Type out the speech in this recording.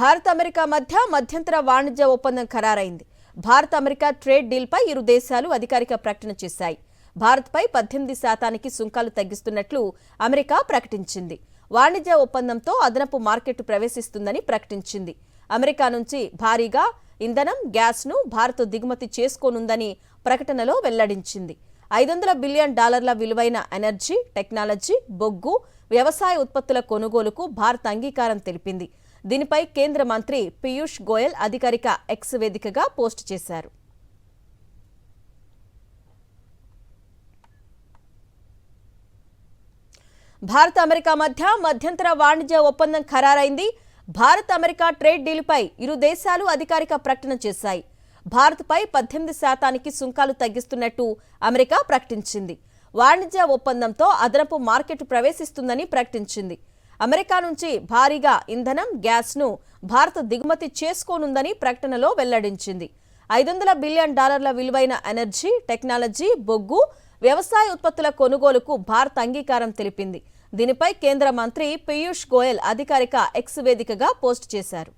Bharat America మధ్య మధ్యంతర వాణిజ్య ఒప్పందం ఖరారైంది. భారత్ అమెరికా ట్రేడ్ డీల్పై ఇరు దేశాలు అధికారిక ప్రకటన చేశాయి. భారత్పై 18% సుంకాలు తగ్గిస్తున్నట్లు అమెరికా ప్రకటించింది. వాణిజ్య ఒప్పందంతో అదనపు మార్కెట్ ప్రవేశిస్తుందని ప్రకటించింది. అమెరికా నుంచి భారీగా ఇంధనం, గ్యాస్ను భారత్ దిగుమతి చేసుకోనుందని ప్రకటనలో వెల్లడించింది. $500 బిలియన్ విలువైన ఎనర్జీ, టెక్నాలజీ, బొగ్గు, వ్యవసాయ ఉత్పత్తుల కొనుగోలుకు భారత్ అంగీకారం తెలిపింది. దీనిపై కేంద్ర మంత్రి పీయూష్ గోయల్ అధికారిక ఎక్స్ వేదికగా పోస్ట్ చేశారు. భారత్ అమెరికా మధ్య మధ్యంతర వాణిజ్య ఒప్పందం ఖరారైంది. భారత్ అమెరికా ట్రేడ్ డీల్పై ఇరు దేశాలు అధికారిక ప్రకటన చేశాయి. భారత్పై 18% సుంకాలు తగ్గిస్తున్నట్టు అమెరికా ప్రకటించింది. వాణిజ్య ఒప్పందంతో అదనపు మార్కెట్ ప్రవేశిస్తుందని ప్రకటించింది. అమెరికా నుంచి భారీగా ఇంధనం, గ్యాస్ను భారత్ దిగుమతి చేసుకోనుందని ప్రకటనలో వెల్లడించింది. $500 బిలియన్ విలువైన ఎనర్జీ, టెక్నాలజీ, బొగ్గు, వ్యవసాయ ఉత్పత్తుల కొనుగోలుకు భారత్ అంగీకారం తెలిపింది. దీనిపై కేంద్ర మంత్రి పీయూష్ గోయల్ అధికారిక ఎక్స్ వేదికగా పోస్ట్ చేశారు.